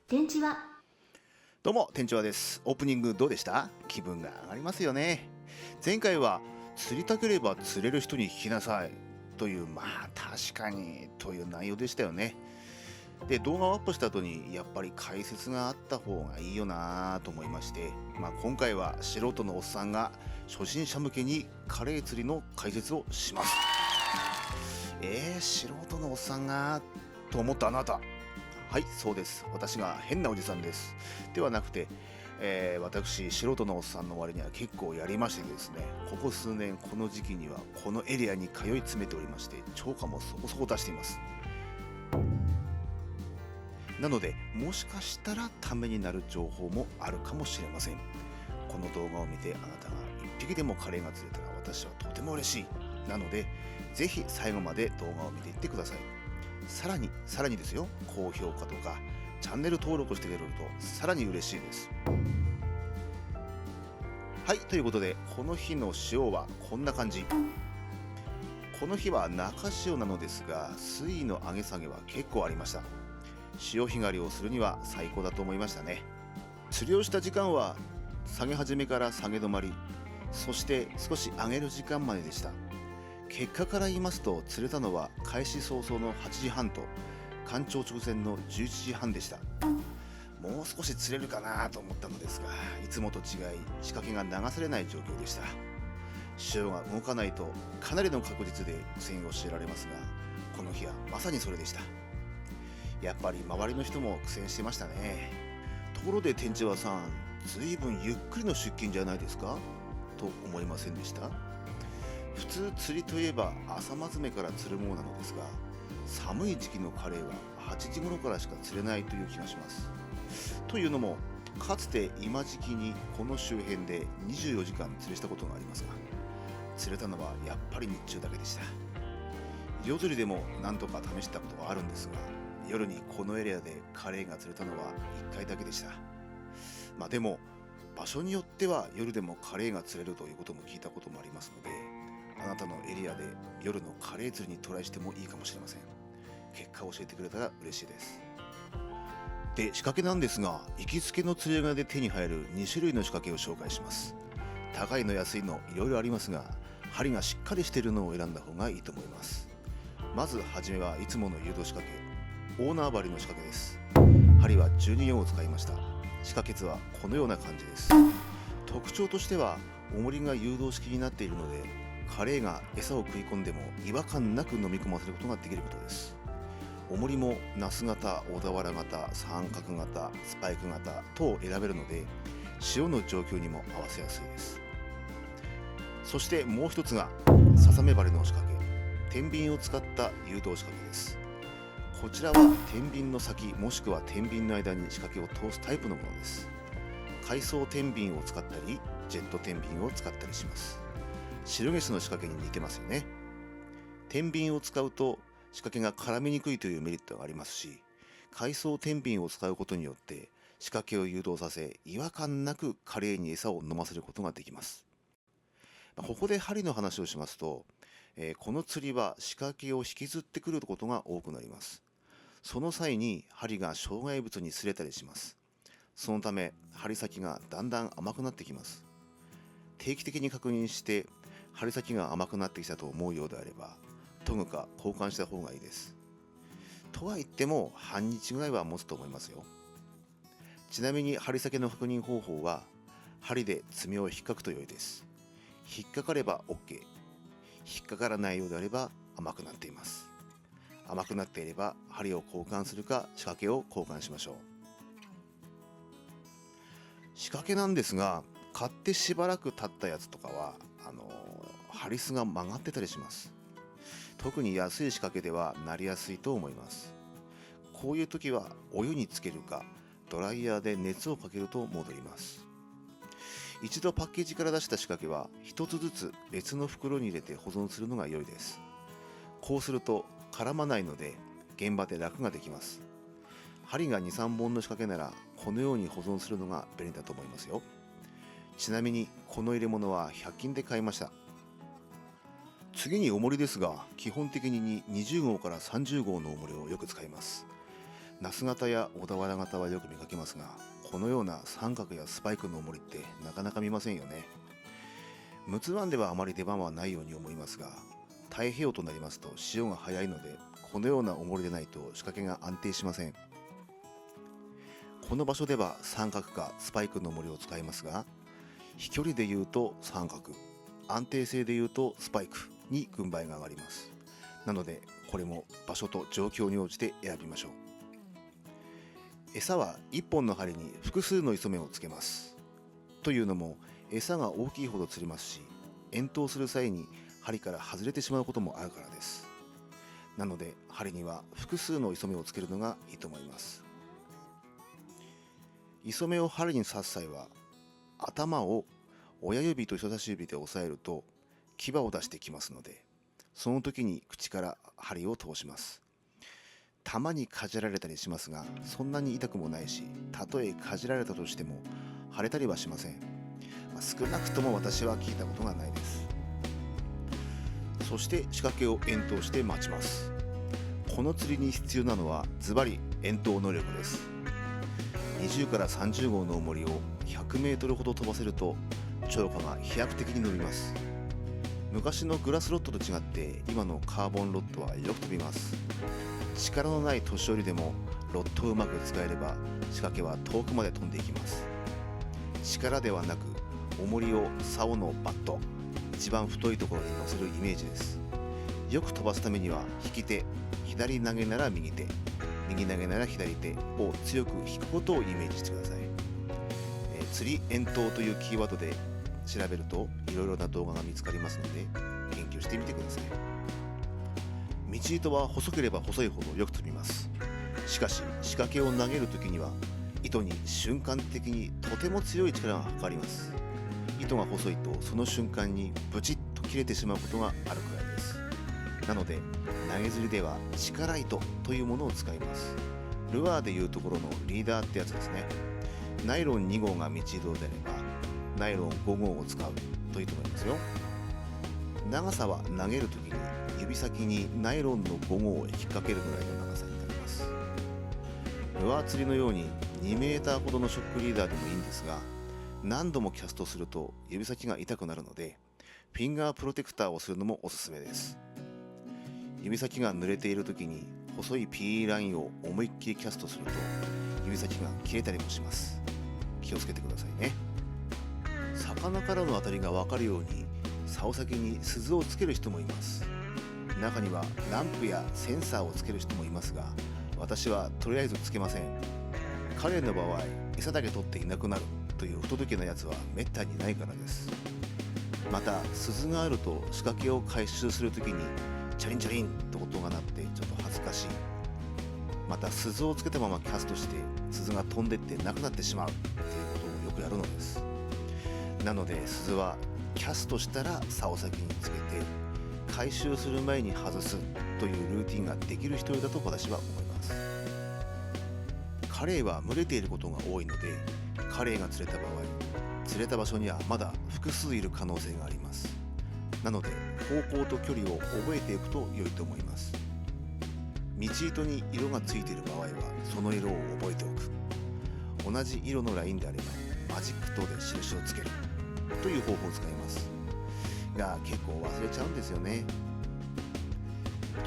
展示はどうも、店長です。オープニングどうでした？気分が上がりますよね。前回は釣りたければ釣れる人に聞きなさいという、確かにという内容でしたよね。で、動画をアップした後にやっぱり解説があった方がいいよなと思いまして、今回は素人のおっさんが初心者向けにカレイ釣りの解説をします。素人のおっさんがと思ったあなた。はい、そうです。私が変なおじさんです。ではなくて、私、素人のおっさんの割には結構やりましてですね、ここ数年、この時期にはこのエリアに通い詰めておりまして、超過もそこそこ出しています。なので、もしかしたらためになる情報もあるかもしれません。この動画を見てあなたが一匹でもカレイが釣れたら私はとても嬉しい。なので、ぜひ最後まで動画を見ていってください。さらにですよ、高評価とかチャンネル登録してくれるとさらに嬉しいです。はい、ということでこの日の潮はこんな感じ。この日は中潮なのですが、水位の上げ下げは結構ありました。潮干狩りをするには最高だと思いましたね。釣りをした時間は下げ始めから下げ止まり、そして少し上げる時間まででした。結果から言いますと、釣れたのは開始早々の8時半と干潮直前の11時半でした。もう少し釣れるかなと思ったのですが、いつもと違い仕掛けが流されない状況でした。潮が動かないとかなりの確率で苦戦を強いられますが、この日はまさにそれでした。やっぱり周りの人も苦戦してましたね。ところで天地和さん、随分ゆっくりの出勤じゃないですかと思いませんでした？普通釣りといえば朝まずめから釣るものなのですが、寒い時期のカレイは8時頃からしか釣れないという気がします。というのも、かつて今時期にこの周辺で24時間釣りしたことがありますが、釣れたのはやっぱり日中だけでした。夜釣りでも何とか試したことはあるんですが、夜にこのエリアでカレイが釣れたのは1回だけでした。でも場所によっては夜でもカレイが釣れるということも聞いたこともありますので、あなたのエリアで夜のカレイ釣りにトライしてもいいかもしれません。結果を教えてくれたら嬉しいです。で、仕掛けなんですが、行きつけの釣り屋で手に入る2種類の仕掛けを紹介します。高いの安いのいろいろありますが、針がしっかりしているのを選んだ方がいいと思います。まずはじめはいつもの誘導仕掛け、オーナー針の仕掛けです。針は12音を使いました。仕掛け図はこのような感じです。特徴としては、重りが誘導式になっているので、カレイが餌を食い込んでも違和感なく飲み込ませることができることです。重りもナス型、小田原型、三角型、スパイク型等選べるので、潮の状況にも合わせやすいです。そしてもう一つがささめ針の仕掛け、天秤を使った誘導仕掛けです。こちらは天秤の先もしくは天秤の間に仕掛けを通すタイプのものです。回送天秤を使ったりジェット天秤を使ったりします。白ゲスの仕掛けに似てますよね。天秤を使うと仕掛けが絡みにくいというメリットがありますし、回送天秤を使うことによって仕掛けを誘導させ、違和感なくカレイに餌を飲ませることができます。ここで針の話をしますと、この釣りは仕掛けを引きずってくることが多くなります。その際に針が障害物に擦れたりします。そのため針先がだんだん甘くなってきます。定期的に確認して針先が甘くなってきたと思うようであれば、研ぐか交換した方がいいです。とは言っても半日ぐらいは持つと思いますよ。ちなみに針先の確認方法は、針で爪を引っかくと良いです。引っかかれば OK、 引っかからないようであれば甘くなっています。甘くなっていれば針を交換するか仕掛けを交換しましょう。仕掛けなんですが、買ってしばらく経ったやつとかは針巣が曲がってたりします。特に安い仕掛けではなりやすいと思います。こういう時はお湯につけるかドライヤーで熱をかけると戻ります。一度パッケージから出した仕掛けは一つずつ別の袋に入れて保存するのが良いです。こうすると絡まないので現場で楽ができます。針が 2,3 本の仕掛けならこのように保存するのが便利だと思いますよ。ちなみにこの入れ物は100均で買いました。次に重りですが、基本的に20号から30号の重りをよく使います。那須型や小田原型はよく見かけますが、このような三角やスパイクの重りってなかなか見ませんよね。陸奥湾ではあまり出番はないように思いますが、太平洋となりますと潮が速いので、このような重りでないと仕掛けが安定しません。この場所では三角かスパイクの重りを使いますが、飛距離でいうと三角、安定性でいうとスパイクに軍配が上がります。なのでこれも場所と状況に応じて選びましょう。餌は1本の針に複数の磯目をつけます。というのも、餌が大きいほど釣れますし、遠投する際に針から外れてしまうこともあるからです。なので針には複数の磯目をつけるのがいいと思います。磯目を針に刺す際は、頭を親指と人差し指で押さえると牙を出してきますので、その時に口から針を通します。たまにかじられたりしますが、そんなに痛くもないし、たとえかじられたとしても腫れたりはしません。少なくとも私は聞いたことがないです。そして仕掛けを遠投して待ちます。この釣りに必要なのはズバリ遠投能力です。20から30号の重りを100メートルほど飛ばせると釣果が飛躍的に伸びます。昔のグラスロッドと違って今のカーボンロッドはよく飛びます。力のない年寄りでもロッドをうまく使えれば仕掛けは遠くまで飛んでいきます。力ではなく重りを竿のバット、一番太いところに乗せるイメージです。よく飛ばすためには引き手、左投げなら右手、右投げなら左手を強く引くことをイメージしてください。釣り遠投というキーワードで調べるといろいろな動画が見つかりますので、研究してみてください。道糸は細ければ細いほどよく飛びます。しかし仕掛けを投げるときには糸に瞬間的にとても強い力がかかります。糸が細いとその瞬間にブチッと切れてしまうことがあるくらいです。なので投げ釣りでは力糸というものを使います。ルアーでいうところのリーダーってやつですね。ナイロン2号が道糸であればナイロン5号を使うといいと思いますよ。長さは投げるときに指先にナイロンの5号を引っ掛けるぐらいの長さになります。ルアー釣りのように2メーターほどのショックリーダーでもいいんですが、何度もキャストすると指先が痛くなるので、フィンガープロテクターをするのもおすすめです。指先が濡れているときに細い PE ラインを思いっきりキャストすると指先が切れたりもします。気をつけてくださいね。魚からの当たりが分かるように竿先に鈴をつける人もいます。中にはランプやセンサーをつける人もいますが、私はとりあえずつけません。彼の場合、餌だけ取っていなくなるという不届きなやつはめったにないからです。また鈴があると仕掛けを回収するときにチャリンチャリンと音が鳴ってちょっと恥ずかしい。また鈴をつけたままキャストして鈴が飛んでってなくなってしまうということをよくやるのです。なので鈴はキャストしたら竿先につけて回収する前に外すというルーティンができる人だと私は思います。カレイは群れていることが多いので、カレイが釣れた場合、釣れた場所にはまだ複数いる可能性があります。なので方向と距離を覚えていくと良いと思います。道糸に色がついている場合はその色を覚えておく。同じ色のラインであればマジック刀で印をつけるという方法を使いますが、結構忘れちゃうんですよね。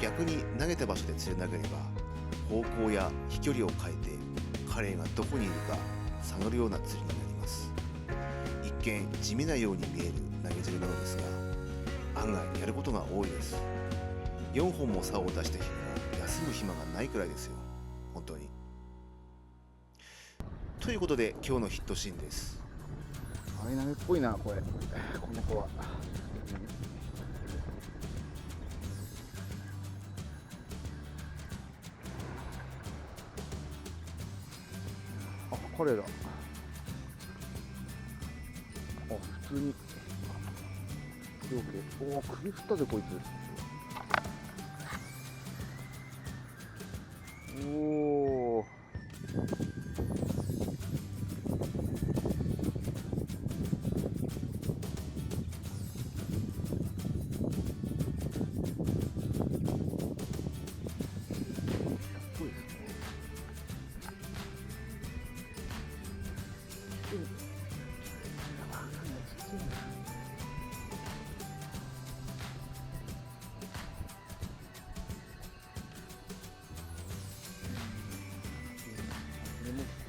逆に投げた場所で釣れなければ方向や飛距離を変えてカレイがどこにいるか探るような釣りになります。一見地味なように見える投げ釣りなのですが、案外やることが多いです。4本も竿を出した日には休む暇がないくらいですよ、本当に。ということで今日のヒットシーンです。アイナメっぽいな、これ。この子は。あ、彼だ。あ、普通に。おお、首振ったぜ、こいつ。おお。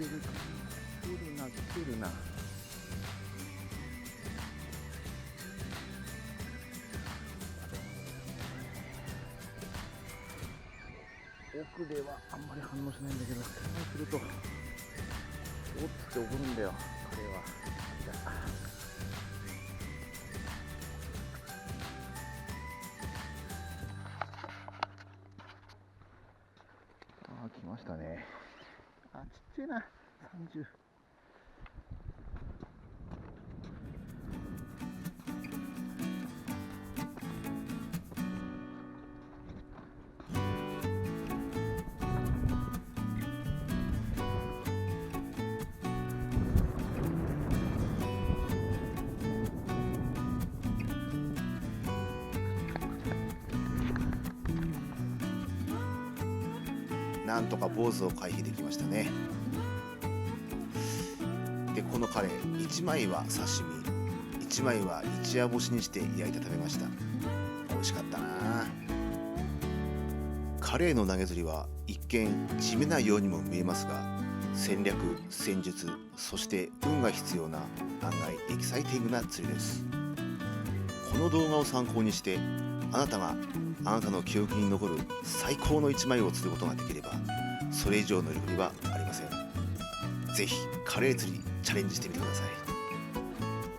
てるかな。来るな来るな。奥ではあんまり反応しないんだけど、手前するとおっつって怒るんだよ彼は。あ、来ましたね。あ、ちっちゃいな、30。なんとか坊主を回避できましたね。でこのカレー、1枚は刺身、1枚は一夜干しにして焼いて食べました。美味しかったな。カレーの投げ釣りは一見地味なようにも見えますが、戦略、戦術、そして運が必要な案外エキサイティングな釣りです。この動画を参考にしてあなたがあなたの記憶に残る最高の1枚を釣ることができれば、それ以上の喜びはありません。ぜひカレー釣りチャレンジしてみてください。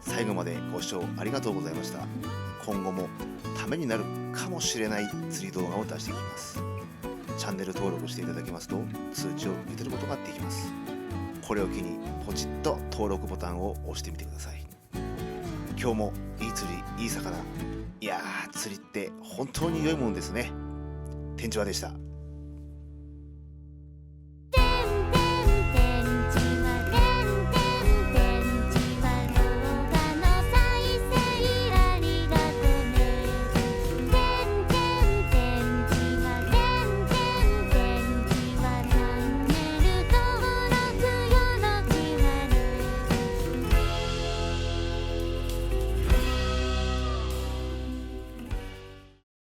最後までご視聴ありがとうございました。今後もためになるかもしれない釣り動画を出していきます。チャンネル登録していただけますと通知を受け取ることができます。これを機にポチッと登録ボタンを押してみてください。今日もいい釣りいい魚、いやー釣りって本当に良いものですね。天チュワでした。